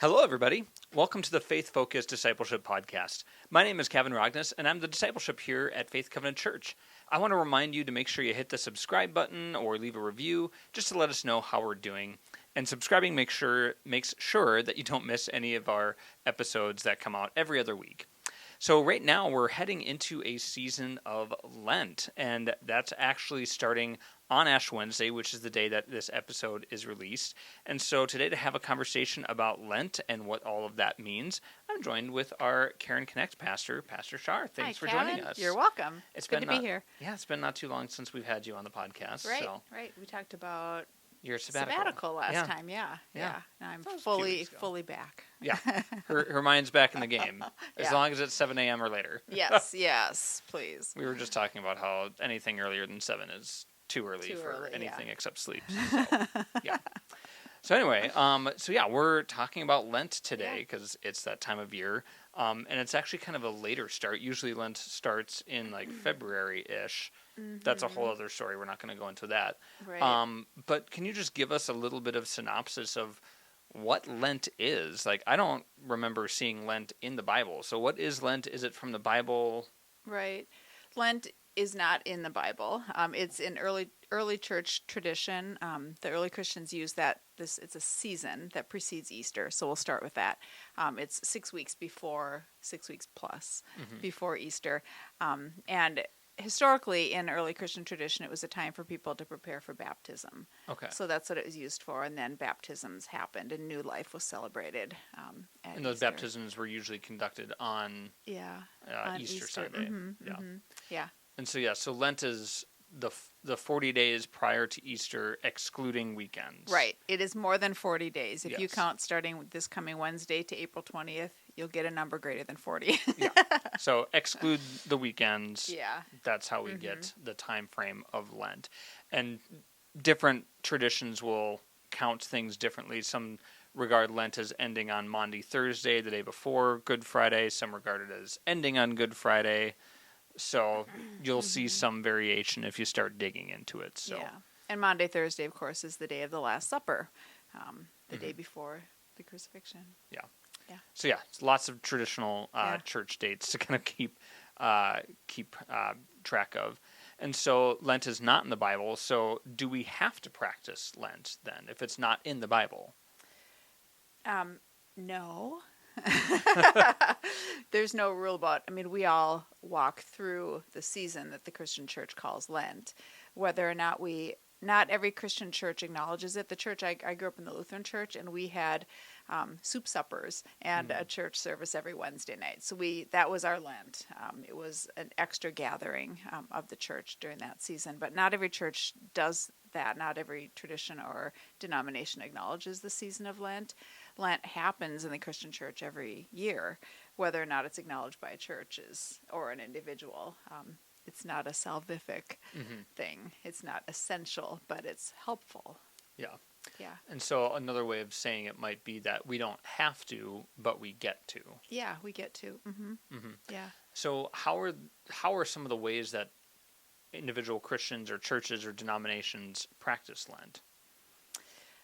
Hello, everybody. Welcome to the Faith Focused Discipleship Podcast. My name is Kevin Rogness, and I'm the discipleship here at Faith Covenant Church. I want to remind you to make sure you hit the subscribe button or leave a review just to let us know how we're doing. And subscribing makes sure that you don't miss any of our episodes that come out every other week. So right now we're heading into a season of Lent, and that's actually starting on Ash Wednesday, which is the day that this episode is released. And so today, to have a conversation about Lent and what all of that means, I'm joined with our Karen Connect pastor, Pastor Shar. Thanks for Kevin. joining us. You're welcome. It's good to be here. Yeah, it's been not too long since we've had you on the podcast. Right. We talked about your sabbatical last time. Yeah. Now I'm fully back. Yeah, her mind's back in the game, as long as it's 7 a.m. or later. Yes, please. We were just talking about how anything earlier than 7 is too early for anything except sleep. So, yeah. So anyway, we're talking about Lent today because it's that time of year, and it's actually kind of a later start. Usually Lent starts in like February-ish. Mm-hmm. That's a whole other story. We're not going to go into that. Right. But can you just give us a little bit of synopsis of what Lent is? Like, I don't remember seeing Lent in the Bible. So what is Lent? Is it from the Bible? Right. Lent is not in the Bible. It's in early church tradition. The early Christians use that. It's a season that precedes Easter. So we'll start with that. It's 6 weeks plus before Easter. And historically, in early Christian tradition, it was a time for people to prepare for baptism. Okay. So that's what it was used for, and then baptisms happened, and new life was celebrated. And those Easter. Baptisms were usually conducted on Easter Sunday. Yeah. And so Lent is the 40 days prior to Easter, excluding weekends. Right. It is more than 40 days. If you Yes. count starting this coming Wednesday to April 20th, you'll get a number greater than 40. Yeah. So exclude the weekends. Yeah. That's how we get the time frame of Lent. And different traditions will count things differently. Some regard Lent as ending on Maundy Thursday, the day before Good Friday. Some regard it as ending on Good Friday. So you'll see some variation if you start digging into it. So. Yeah. And Maundy Thursday, of course, is the day of the Last Supper, the day before the crucifixion. Yeah. Yeah. So it's lots of traditional church dates to kind of keep track of. And so Lent is not in the Bible. So do we have to practice Lent then if it's not in the Bible? No. There's no rule about. We all walk through the season that the Christian church calls Lent, whether or not not every Christian church acknowledges it. The church I grew up in the Lutheran church, and we had soup suppers and a church service every Wednesday night. So that was our Lent. It was an extra gathering of the church during that season. But not every church does that. Not every tradition or denomination acknowledges the season of Lent. Lent happens in the Christian church every year, whether or not it's acknowledged by churches or an individual. It's not a salvific thing. It's not essential, but it's helpful. Yeah. Yeah. And so another way of saying it might be that we don't have to, but we get to. Yeah, we get to. Yeah. So how are some of the ways that individual Christians or churches or denominations practice Lent?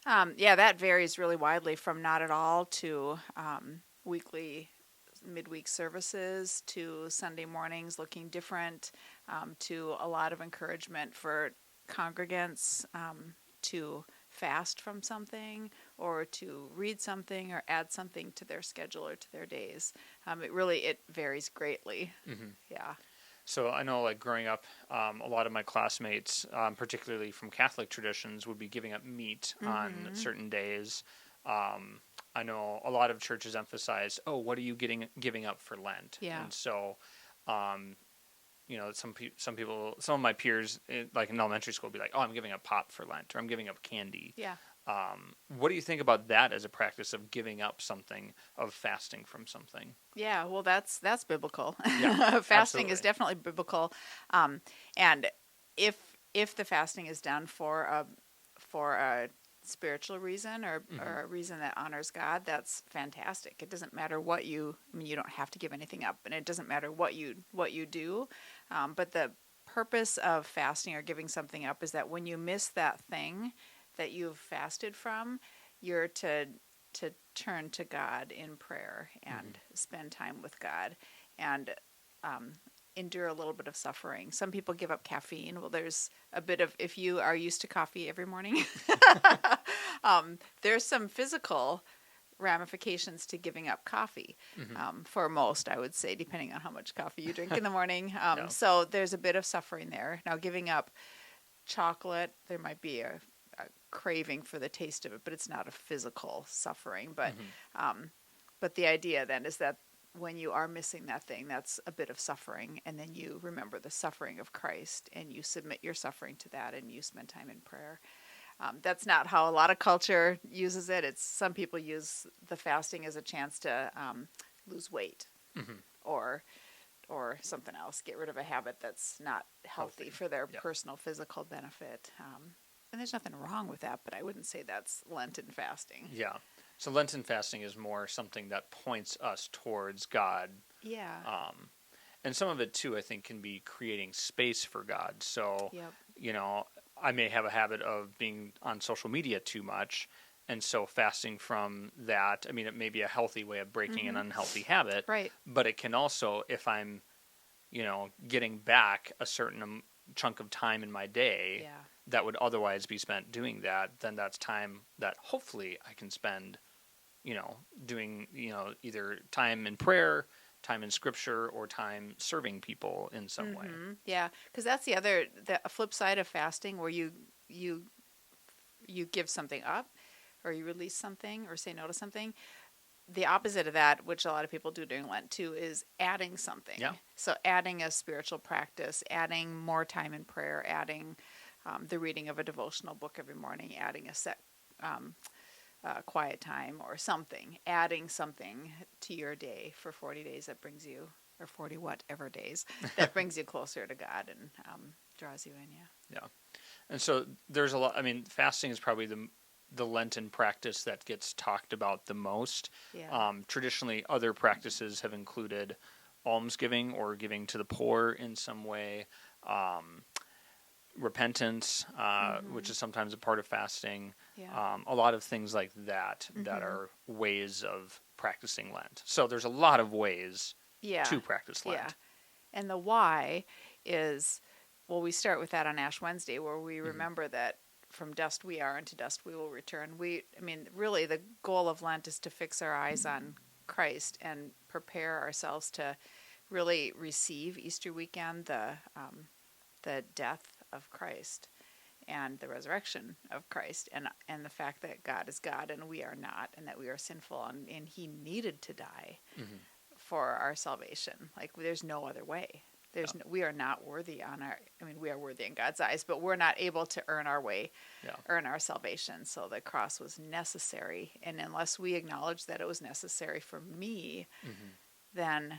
That varies really widely from not at all to weekly, midweek services to Sunday mornings looking different, to a lot of encouragement for congregants to fast from something or to read something or add something to their schedule or to their days. It varies greatly. Yeah. So I know, like, growing up, a lot of my classmates, particularly from Catholic traditions, would be giving up meat on certain days. I know a lot of churches emphasize, what are you giving up for Lent? Yeah. And so, some people, some of my peers, like in elementary school, would be like, I'm giving up pop for Lent, or I'm giving up candy. Yeah. What do you think about that as a practice of giving up something, of fasting from something? Yeah, well, that's biblical. Yeah, Fasting is definitely biblical, and if the fasting is done for a spiritual reason or a reason that honors God, that's fantastic. It doesn't matter what you don't have to give anything up, and it doesn't matter what you do, but the purpose of fasting or giving something up is that when you miss that thing that you've fasted from, you're to to turn to God in prayer and spend time with God and endure a little bit of suffering. Some people give up caffeine. Well, there's a bit of, if you are used to coffee every morning, there's some physical ramifications to giving up coffee for most, I would say, depending on how much coffee you drink in the morning. So there's a bit of suffering there. Now, giving up chocolate, there might be a craving for the taste of it, but it's not a physical suffering. But the idea then is that when you are missing that thing, that's a bit of suffering, and then you remember the suffering of Christ, and you submit your suffering to that, and you spend time in prayer. That's not how a lot of culture uses it. It's some people use the fasting as a chance to lose weight or something else, get rid of a habit that's not healthy for their personal physical benefit. And there's nothing wrong with that, but I wouldn't say that's Lenten fasting. Yeah. So Lenten fasting is more something that points us towards God. Yeah. And some of it, too, I think, can be creating space for God. So, you know, I may have a habit of being on social media too much, and so fasting from that, I mean, it may be a healthy way of breaking an unhealthy habit, right? But it can also, if I'm, you know, getting back a certain chunk of time in my day that would otherwise be spent doing that, then that's time that hopefully I can spend, you know, doing, you know, either time in prayer, time in scripture, or time serving people in some way. Yeah, because that's the flip side of fasting, where you give something up, or you release something, or say no to something. The opposite of that, which a lot of people do during Lent too, is adding something. Yeah. So adding a spiritual practice, adding more time in prayer, adding the reading of a devotional book every morning, adding a set quiet time or something, adding something to your day for 40 days that brings you, or 40 whatever days, that brings you closer to God and draws you in, Yeah. And so there's a lot, I mean, fasting is probably the Lenten practice that gets talked about the most. Yeah. Traditionally, other practices have included almsgiving or giving to the poor in some way, repentance, which is sometimes a part of fasting, a lot of things like that that are ways of practicing Lent. So there's a lot of ways to practice Lent. Yeah. And the why is, well, we start with that on Ash Wednesday, where we remember that from dust we are, and to dust we will return. Really the goal of Lent is to fix our eyes on Christ and prepare ourselves to really receive Easter weekend, the death of Christ and the resurrection of Christ, and the fact that God is God and we are not, and that we are sinful, and he needed to die for our salvation. Like, there's no other way. We are not worthy we are worthy in God's eyes, but we're not able to earn our way, earn our salvation. So the cross was necessary. And unless we acknowledge that it was necessary for me, then,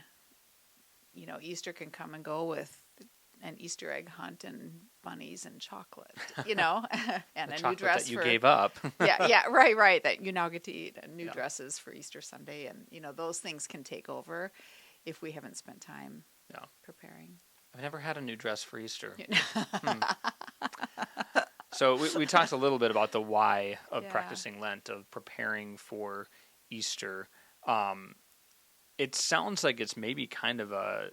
you know, Easter can come and go with an Easter egg hunt and bunnies and chocolate, you know, and a new dress that you gave up. right. That you now get to eat, and new dresses for Easter Sunday. And, you know, those things can take over if we haven't spent time preparing. I've never had a new dress for Easter. So we talked a little bit about the why of practicing Lent, of preparing for Easter. It sounds like it's maybe kind of a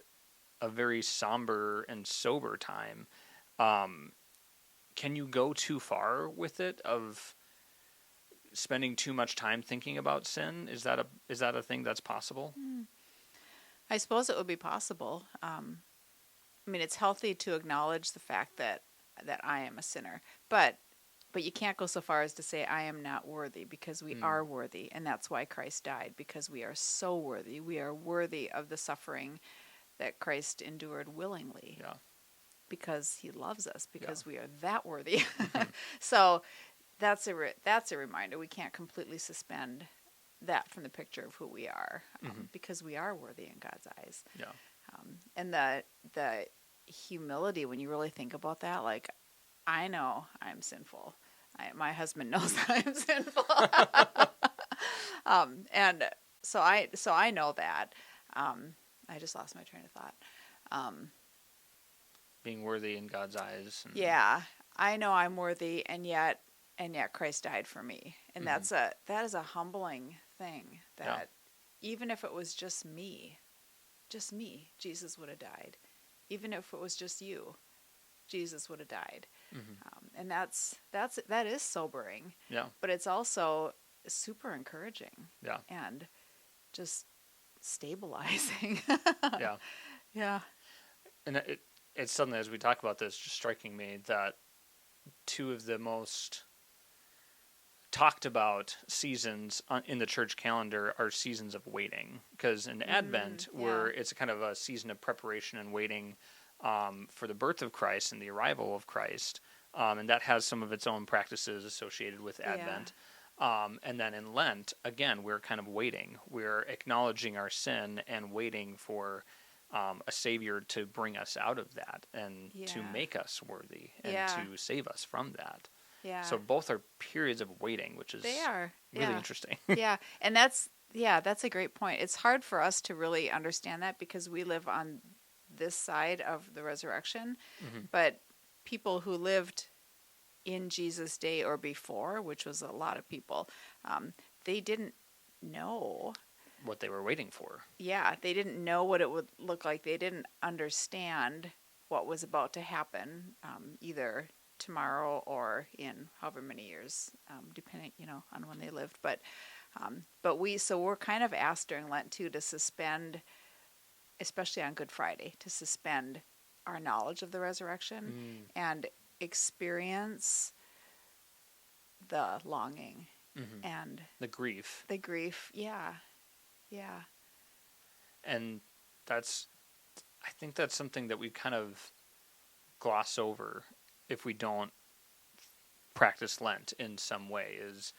very somber and sober time. Can you go too far with it, of spending too much time thinking about sin? Is that a thing that's possible? I suppose it would be possible. It's healthy to acknowledge the fact that I am a sinner, but you can't go so far as to say I am not worthy, because we are worthy, and that's why Christ died, because we are so worthy. We are worthy of the suffering that Christ endured willingly, because he loves us, because we are that worthy. So that's a reminder. We can't completely suspend that from the picture of who we are, because we are worthy in God's eyes. And the humility, when you really think about that, like, I know I'm sinful. My husband knows that I'm sinful. And so I know that. I just lost my train of thought. Being worthy in God's eyes. I know I'm worthy, and yet and yet Christ died for me. And Mm-hmm. that is a humbling thing, that even if it was just me, Jesus would have died. Even if it was just you, Jesus would have died. Mm-hmm. And that is sobering, Yeah. but it's also super encouraging Yeah. and just stabilizing. Yeah. Yeah. And it's suddenly, as we talk about this, just striking me that two of the most talked about seasons in the church calendar are seasons of waiting. Because in Advent, where it's a kind of a season of preparation and waiting for the birth of Christ and the arrival of Christ, and that has some of its own practices associated with Advent. And then in Lent, again, we're kind of waiting. We're acknowledging our sin and waiting for a Savior to bring us out of that and to make us worthy and to save us from that. Yeah. So both are periods of waiting, which is really interesting. Yeah. And that's a great point. It's hard for us to really understand that because we live on this side of the resurrection, but people who lived in Jesus' day or before, which was a lot of people, they didn't know what they were waiting for. Yeah, they didn't know what it would look like. They didn't understand what was about to happen, either tomorrow or in however many years, depending, on when they lived. But we're kind of asked during Lent too to suspend, especially on Good Friday, to suspend our knowledge of the resurrection and experience the longing and the grief. Yeah. And I think that's something that we kind of gloss over if we don't practice Lent in some way, is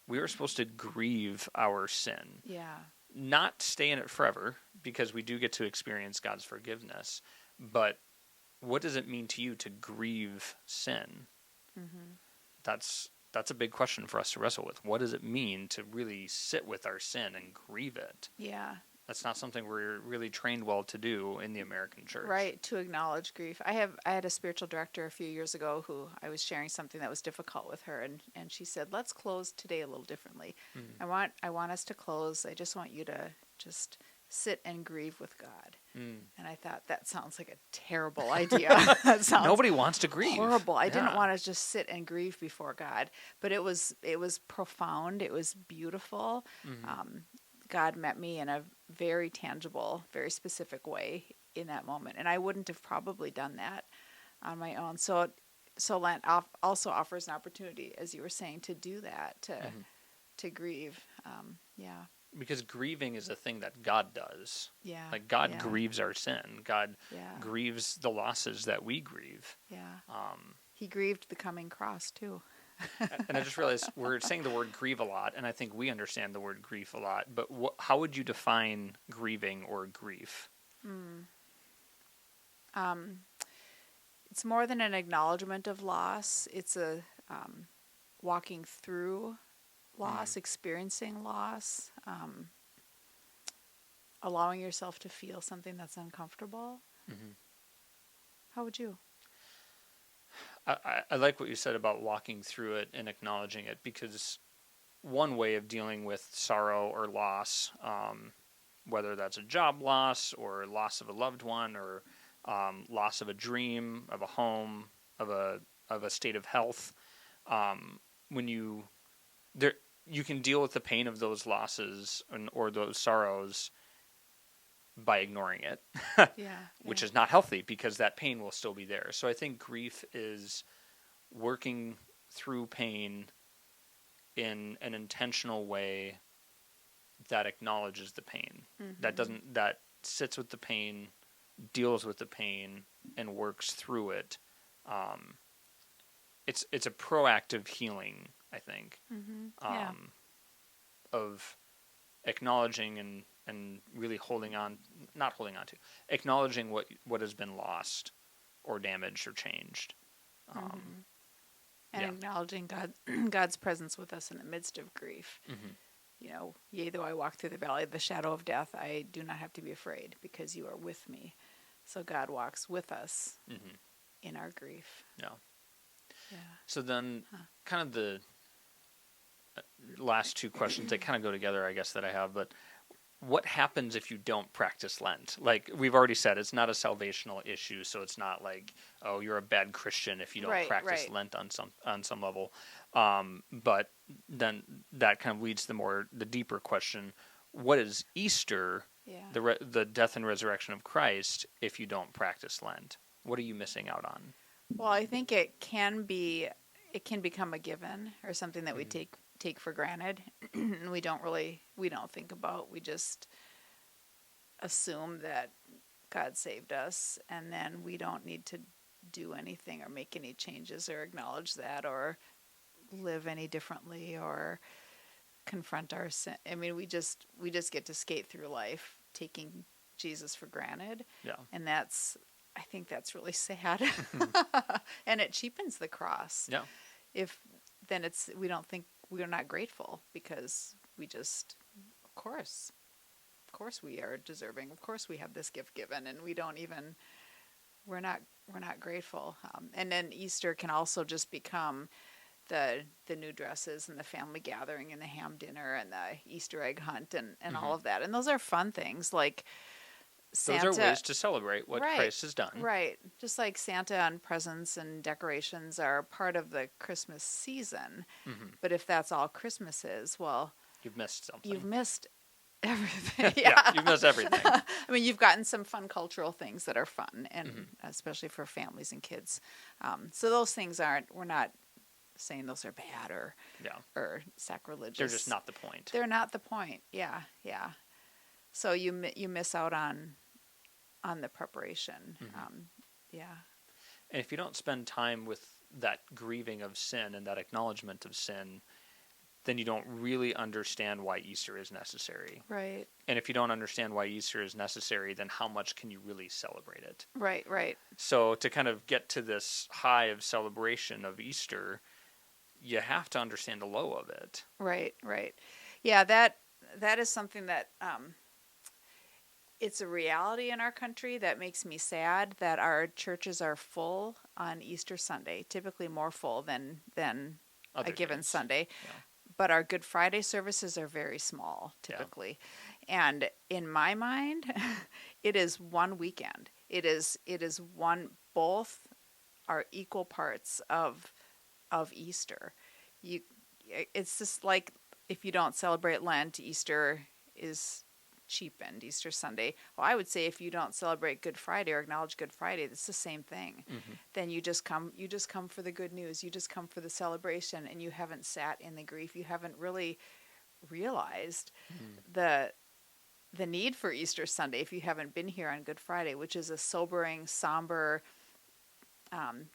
we are supposed to grieve our sin. Yeah. Not stay in it forever, because we do get to experience God's forgiveness. But what does it mean to you to grieve sin? That's a big question for us to wrestle with. What does it mean to really sit with our sin and grieve it? Yeah. That's not something we're really trained well to do in the American church. Right, to acknowledge grief. I had a spiritual director a few years ago who I was sharing something that was difficult with her, and she said, "Let's close today a little differently. I want us to close. I just want you to just sit and grieve with God." And I thought, that sounds like a terrible idea. That sounds Nobody wants to grieve. Horrible. I didn't want to just sit and grieve before God, but it was profound. It was beautiful. God met me in a very tangible, very specific way in that moment, and I wouldn't have probably done that on my own. So Lent also offers an opportunity, as you were saying, to do that, to grieve. Because grieving is a thing that God does. Yeah. Like God grieves our sin. God Yeah. grieves the losses that we grieve. Yeah. He grieved the coming cross too. And I just realized we're saying the word grieve a lot, and I think we understand the word grief a lot. But how would you define grieving or grief? It's more than an acknowledgement of loss. It's a walking through loss, experiencing loss, allowing yourself to feel something that's uncomfortable. How would you? I like what you said about walking through it and acknowledging it, because one way of dealing with sorrow or loss, whether that's a job loss or loss of a loved one or loss of a dream, of a home, of a state of health, when you can deal with the pain of those losses or those sorrows by ignoring it, which is not healthy, because that pain will still be there. So I think grief is working through pain in an intentional way that acknowledges the pain, that sits with the pain, deals with the pain, and works through it. It's a proactive healing, I think, of acknowledging and really acknowledging what has been lost or damaged or changed. And acknowledging God's presence with us in the midst of grief. Yea, though I walk through the valley of the shadow of death, I do not have to be afraid, because you are with me. So God walks with us in our grief. So then kind of last two questions, they kind of go together, I guess, that I have, but what happens if you don't practice Lent? Like we've already said, it's not a salvational issue, so it's not like, oh, you're a bad Christian if you don't practice Lent on some level. But then that kind of leads to the deeper question: what is Easter? Yeah. The death and resurrection of Christ. If you don't practice Lent, what are you missing out on? Well, I think it can become a given or something that we take for granted and we don't think about. We just assume that God saved us, and then we don't need to do anything or make any changes or acknowledge that or live any differently or confront our sin. I mean, we just get to skate through life taking Jesus for granted. Yeah. And I think that's really sad. And it cheapens the cross. Yeah. We're not grateful because we just, of course we are deserving. Of course we have this gift given, and we're not grateful. And then Easter can also just become the new dresses and the family gathering and the ham dinner and the Easter egg hunt and all of that. And those are fun things, like Santa. Those are ways to celebrate what Christ has done. Right. Just like Santa and presents and decorations are part of the Christmas season. Mm-hmm. But if that's all Christmas is, well, you've missed something. You've missed everything. Yeah, you've missed everything. I mean, you've gotten some fun cultural things that are fun, and especially for families and kids. So those things we're not saying those are bad or sacrilegious. They're just not the point. They're not the point. Yeah. So you miss out on the preparation. And if you don't spend time with that grieving of sin and that acknowledgement of sin, then you don't really understand why Easter is necessary. Right. And if you don't understand why Easter is necessary, then how much can you really celebrate it? Right. So to kind of get to this high of celebration of Easter, you have to understand the low of it. Right. Yeah, that is something that it's a reality in our country that makes me sad that our churches are full on Easter Sunday, typically more full than Other a given days. Sunday. Yeah. But our Good Friday services are very small, typically. Yeah. And in my mind, it is one weekend. It is both are equal parts of Easter. It's just like if you don't celebrate Lent, Easter is cheapened, Easter Sunday. Well, I would say if you don't celebrate Good Friday or acknowledge Good Friday, it's the same thing. Mm-hmm. Then you just come for the good news. You just come for the celebration, and you haven't sat in the grief. You haven't really realized the need for Easter Sunday if you haven't been here on Good Friday, which is a sobering, somber,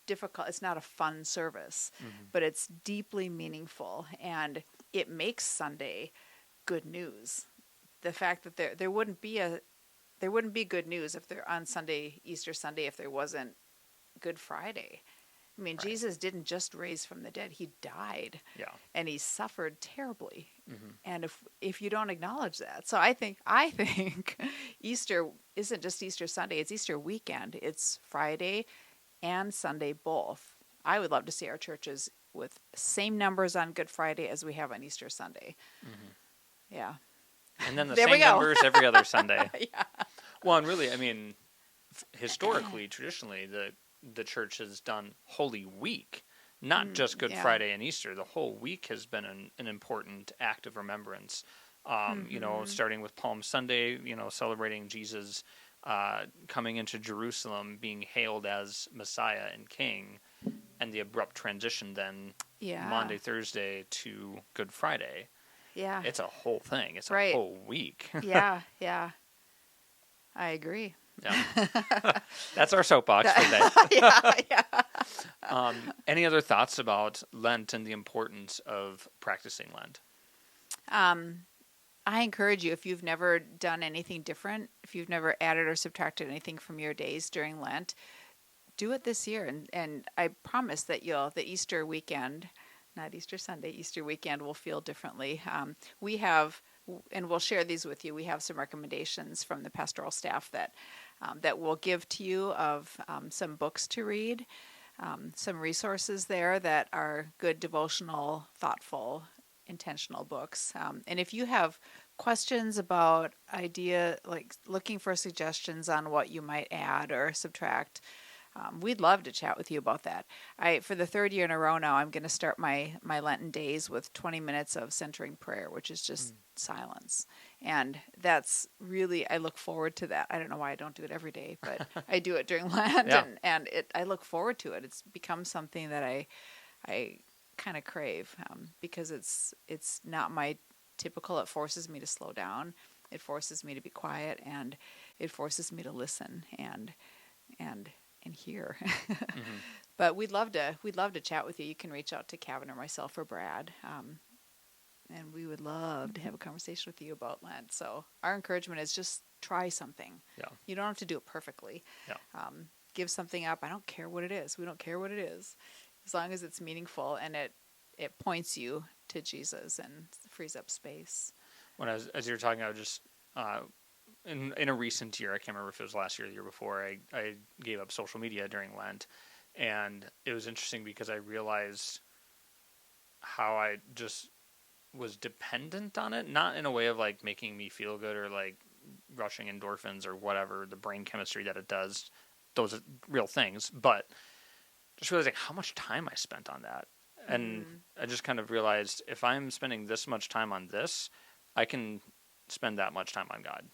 difficult. It's not a fun service, but it's deeply meaningful, and it makes Sunday good news. The fact that there wouldn't be good news if they're on Sunday, Easter Sunday, if there wasn't Good Friday. I mean, right. Jesus didn't just raise from the dead; he died, and he suffered terribly. Mm-hmm. And if you don't acknowledge that, so I think Easter isn't just Easter Sunday; it's Easter weekend. It's Friday and Sunday both. I would love to see our churches with same numbers on Good Friday as we have on Easter Sunday. Mm-hmm. Yeah. And then the same numbers every other Sunday. Yeah. Well, and really, I mean, historically, traditionally, the church has done Holy Week, not just Good Friday and Easter. The whole week has been an important act of remembrance. Starting with Palm Sunday, celebrating Jesus coming into Jerusalem, being hailed as Messiah and King, and the abrupt transition then Monday, Thursday to Good Friday. Yeah. It's a whole thing. It's a whole week. Yeah. I agree. Yeah. That's our soapbox for today. Yeah. Any other thoughts about Lent and the importance of practicing Lent? I encourage you, if you've never done anything different, if you've never added or subtracted anything from your days during Lent, do it this year. And I promise that the Easter weekend, not Easter Sunday, Easter weekend will feel differently. We have, and we'll share these with you, we have some recommendations from the pastoral staff that we'll give to you of some books to read, some resources there that are good, devotional, thoughtful intentional books. And if you have questions about like looking for suggestions on what you might add or subtract, we'd love to chat with you about that. For the third year in a row now, I'm going to start my Lenten days with 20 minutes of centering prayer, which is just silence. And that's really, I look forward to that. I don't know why I don't do it every day, but I do it during Lent, and I look forward to it. It's become something that I kind of crave, because it's not my typical. It forces me to slow down. It forces me to be quiet, and it forces me to listen and hear. But we'd love to chat with you. You can reach out to Kevin or myself or Brad, and we would love to have a conversation with you about Lent. So our encouragement is just try something. You don't have to do it perfectly. Give something up. I don't care what it is. We don't care what it is, as long as it's meaningful and it points you to Jesus and frees up space. As you were talking, I was just in a recent year, I can't remember if it was last year or the year before, I gave up social media during Lent, and it was interesting because I realized how I just was dependent on it, not in a way of like making me feel good or like rushing endorphins or whatever, the brain chemistry that it does, those are real things, but just realizing how much time I spent on that. And I just kind of realized if I'm spending this much time on this, I can spend that much time on God.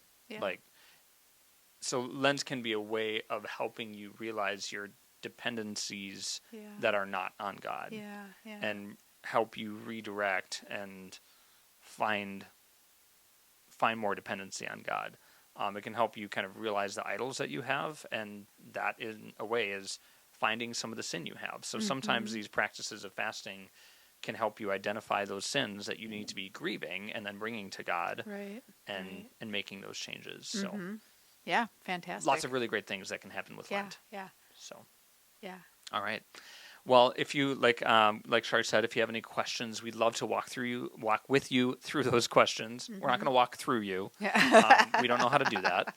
So Lent can be a way of helping you realize your dependencies that are not on God, and help you redirect and find more dependency on God. It can help you kind of realize the idols that you have, and that in a way is finding some of the sin you have. So sometimes these practices of fasting can help you identify those sins that you need to be grieving and then bringing to God, and making those changes. So yeah, fantastic. Lots of really great things that can happen with Lent. So all right. Well, if you like Shar said, if you have any questions, we'd love to walk with you through those questions. We're not going to walk through you. We don't know how to do that.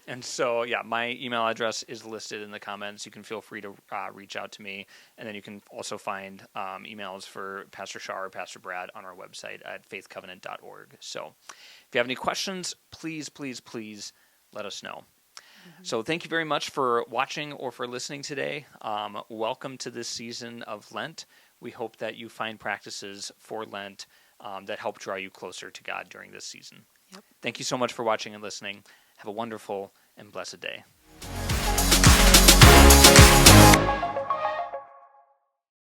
And so, my email address is listed in the comments. You can feel free to reach out to me. And then you can also find emails for Pastor Shar or Pastor Brad on our website at faithcovenant.org. So if you have any questions, please, please, please let us know. So thank you very much for watching or for listening today. Welcome to this season of Lent. We hope that you find practices for Lent that help draw you closer to God during this season. Thank you so much for watching and listening. Have a wonderful and blessed day.